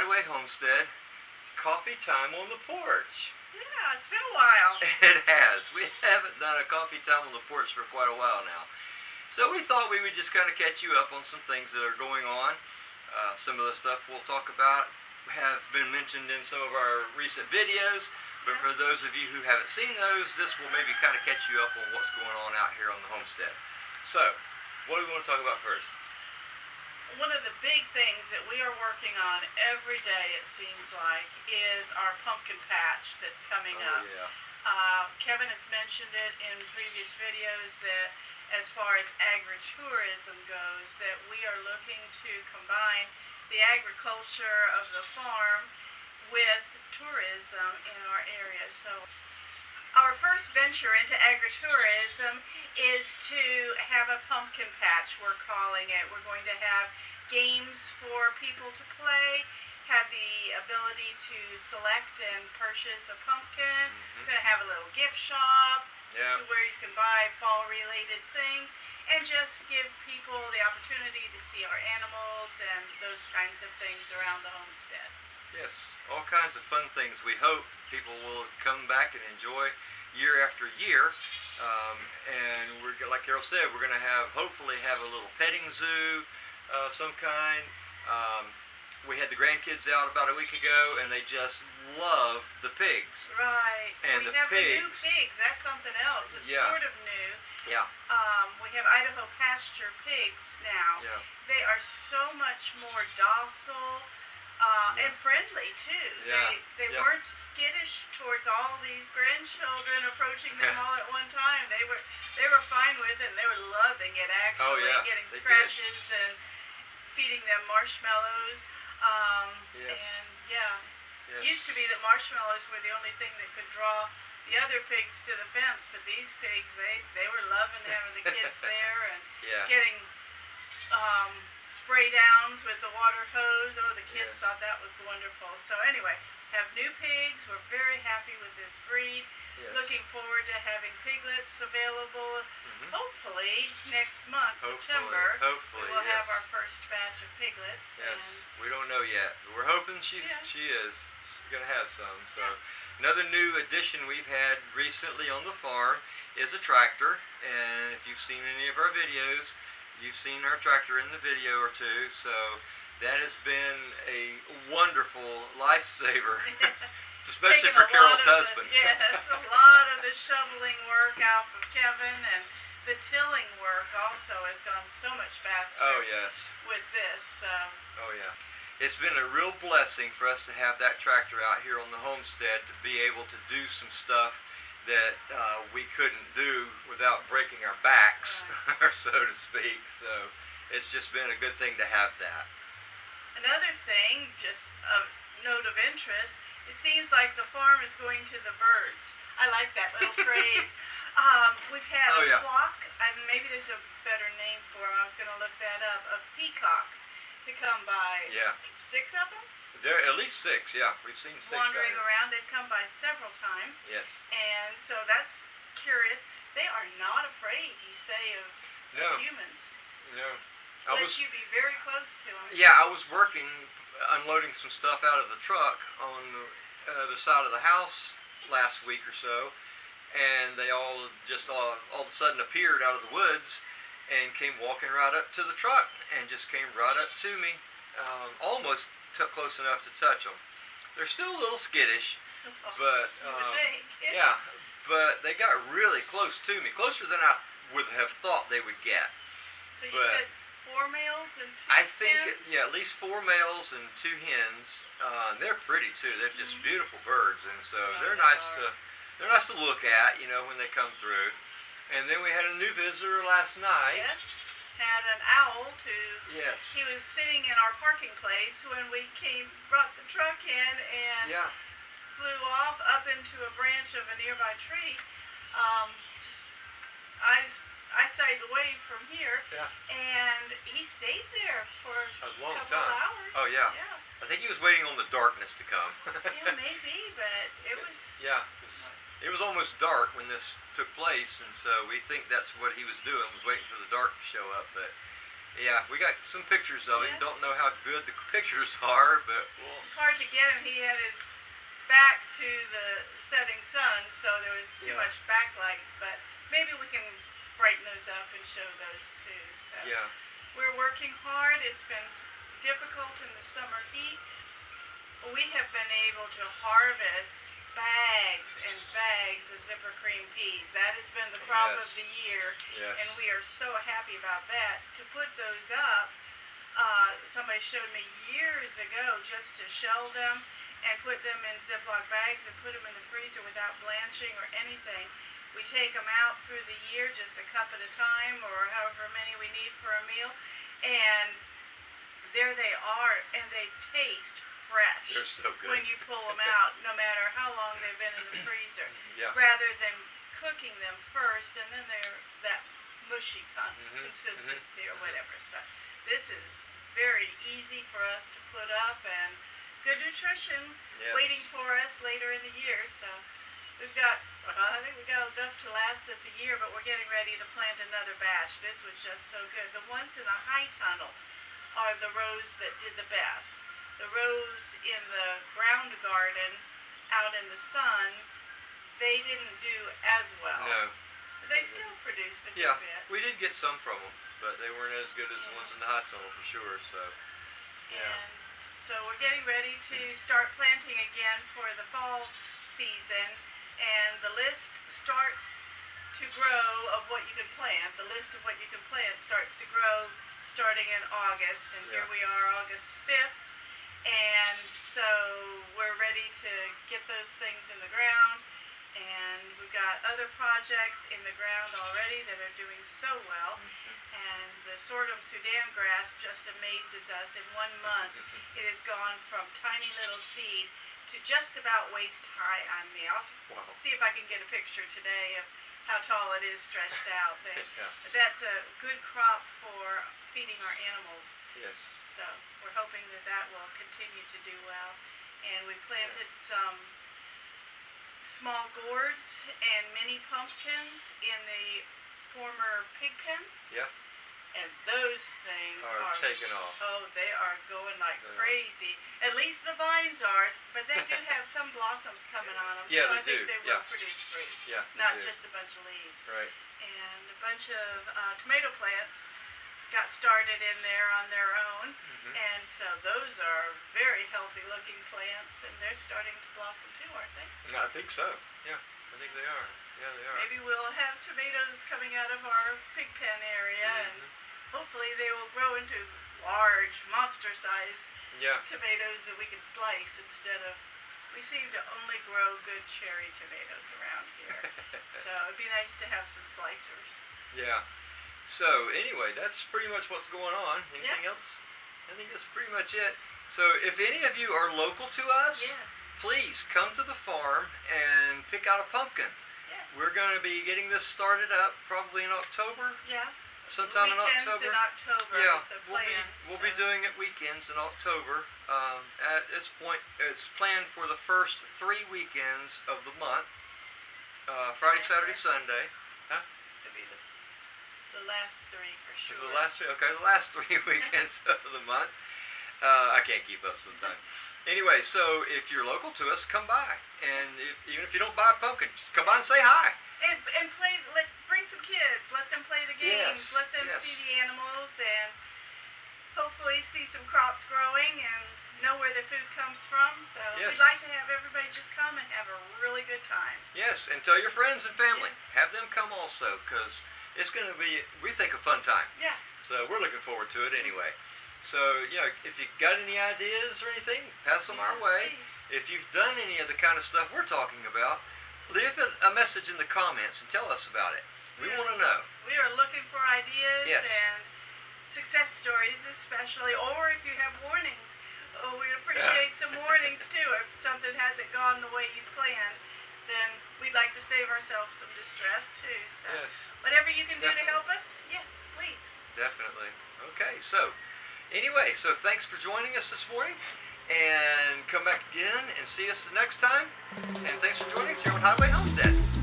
Hideaway Homestead, coffee time on the porch. Yeah, it's been a while. It has. We haven't done a coffee time on the porch for quite a while now. So we thought we would just kind of catch you up on some things that are going on. Some of the stuff we'll talk about have been mentioned in some of our recent videos, but for those of you who haven't seen those, this will maybe kind of catch you up on what's going on out here on the homestead. So, what do we want to talk about first? One of the big things that we are working on every day, it seems like, is our pumpkin patch that's coming up. Yeah. Kevin has mentioned it in previous videos that as far as agritourism goes, that we are looking to combine the agriculture of the farm with tourism in our area. So our first venture into agritourism is to have a pumpkin patch, we're calling it. We're going to have games for people to play, have the ability to select and purchase a pumpkin. We're going to have a little gift shop to where you can buy fall-related things, and just give people the opportunity to see our animals and those kinds of things around the homestead. Yes, all kinds of fun things. We hope people will come back and enjoy year after year. And we're, like Carol said, we're going to hopefully have a little petting zoo of some kind. We had the grandkids out about a week ago, and they just loved the pigs. Right. And we the have pigs, the new pigs. That's something else. It's sort of new. Yeah. We have Idaho pasture pigs now. Yeah. They are so much more docile and friendly too. Yeah. They weren't skittish towards all these grandchildren approaching them all at one time. They were fine with it, and they were loving it actually. Getting scratches and feeding them marshmallows. It used to be that marshmallows were the only thing that could draw the other pigs to the fence, but these pigs, they were loving having the kids there and getting spray downs with the water hose. Oh, the kids thought that was wonderful. So anyway, have new pigs. We're very happy with this breed. Looking forward to having piglets available. Hopefully next month, September, we'll have our first batch of piglets. Yes, we don't know yet. We're hoping she is going to have some. So another new addition we've had recently on the farm is a tractor. And if you've seen any of our videos, you've seen our tractor in the video or two. So that has been a wonderful lifesaver. Especially for Carol's husband. Yes, a lot of the shoveling work out of Kevin, and the tilling work also has gone so much faster with this. Oh yeah. It's been a real blessing for us to have that tractor out here on the homestead to be able to do some stuff that we couldn't do without breaking our backs, so to speak. So it's just been a good thing to have that. Another thing, just a note of interest, it seems like the farm is going to the birds. I like that little phrase. We've had a flock, maybe there's a better name for them, I was going to look that up, of peacocks to come by. 6 of them? There are at least 6, we've seen 6 wandering around. They've come by several times. Yes. And so that's curious. They are not afraid, you say, of humans. No. Let you be very close to them. Yeah, I was working, unloading some stuff out of the truck on the side of the house last week or so, and they all just all of a sudden appeared out of the woods and came walking right up to the truck and just came right up to me, almost close enough to touch them. They're still a little skittish, but but they got really close to me, closer than I would have thought they would get. So you said 4 males and 2 I think hens? at least 4 males and 2 hens. They're pretty too. They're just beautiful birds, and so they're nice to look at, when they come through. And then we had a new visitor last night. Yes, had an owl too. Yes. He was sitting in our parking place when we brought the truck in, and flew off up into a branch of a nearby tree. Eyesight away from here, and he stayed there for a long couple time. of hours. Oh yeah. I think he was waiting on the darkness to come. Maybe, but it was. It was almost dark when this took place, and so we think that's what he was doing, was waiting for the dark to show up. But Yeah, we got some pictures of him. Yes. Don't know how good the pictures are, but we'll... It's hard to get him. He had his back to the setting sun, so there was too Yeah. much backlight. But maybe we can brighten those up and show those too. So Yeah. we're working hard. It's been difficult in the summer heat. We have been able to harvest bags and bags of zipper cream peas. That has been the crop Yes. of the year, Yes. and we are so happy about that. To put those up, somebody showed me years ago just to shell them and put them in Ziploc bags and put them in the freezer without blanching or anything. We take them out through the year, just a cup at a time or however many we need for a meal, and there they are, and they taste fresh. They're so good. When you pull them out, no matter how long they've been in the freezer, Yeah. rather than cooking them first and then they're that mushy consistency or whatever. So this is very easy for us to put up, and good nutrition Yes. waiting for us later in the year. So we've got, I think we got enough to last us a year, but we're getting ready to plant another batch. This was just so good. The ones in the high tunnel are the rows that did the best. The rows in the ground garden out in the sun, they didn't do as well. No. But they still produced a good Yeah, bit. we did get some from them, but they weren't as good as the ones in the high tunnel for sure. So, yeah. And so we're getting ready to start planting again for the fall season, and the list starts to grow of what you can plant. The list of what you can plant starts to grow starting in August, and Yeah. here we are August 5th, and so we're ready to get those things in the ground, and we've got other projects in the ground already that are doing so well, and the sorghum Sudan grass just amazes us. In 1 month, it has gone from tiny little seed to just about waist high on me. I'll Wow. see if I can get a picture today of how tall it is stretched out. Yeah. But that's a good crop for feeding our animals. Yes. So we're hoping that that will continue to do well. And we planted some small gourds and mini pumpkins in the former pig pen. Yeah. And those things Are taking off. oh, they are going like They are. crazy. At least the vines are, but they do have some blossoms coming on them. Yeah, so they I think do. they Yeah. will produce fruit, Yeah. they not do. just a bunch of leaves. Right. And a bunch of tomato plants got started in there on their own, and so those are very healthy looking plants, and they're starting to blossom too, aren't they? I think so. Yeah, I think they are. Yeah, they are. Maybe we'll have tomatoes coming out of our pig pen area, and hopefully they will grow into large, monster-sized Yeah. tomatoes that we can slice instead of, we seem to only grow good cherry tomatoes around here. So it'd be nice to have some slicers. Yeah. So anyway, that's pretty much what's going on. Anything Yeah. else? I think that's pretty much it. So if any of you are local to us, Yes, please come to the farm and pick out a pumpkin. yes. We're going to be getting this started up probably in October, Yeah. sometime in Weekends October. in October Yeah, is the we'll plan. be doing it weekends in October. At this point, it's planned for the first 3 weekends of the month. Friday, Saturday, Sunday. It's going to be the last three for Is sure. the last three? Okay, the last 3 weekends of the month. I can't keep up sometimes. Anyway, so if you're local to us, come by, and even if you don't buy a pumpkin, just come by and say hi. And play. Bring some kids. Let them play the games. Yes, Let them yes. see the animals, and hopefully see some crops growing and know where their food comes from. So Yes. we'd like to have everybody just come and have a really good time. Yes, and tell your friends and family. Yes. Have them come also, because it's going to be, we think, a fun time. Yeah. So we're looking forward to it anyway. So, if you got any ideas or anything, pass them our way. Please. If you've done any of the kind of stuff we're talking about, leave a message in the comments and tell us about it. We want to know. We are looking for ideas Yes. and success stories, especially, or if you have warnings. Oh, we'd appreciate some warnings too. If something hasn't gone the way you planned, then we'd like to save ourselves some distress too. So Yes, whatever you can do to Definitely. help us, yes, please. definitely. Okay, so anyway, so thanks for joining us this morning. And come back again and see us the next time. And thanks for joining us here on Hideaway Homestead.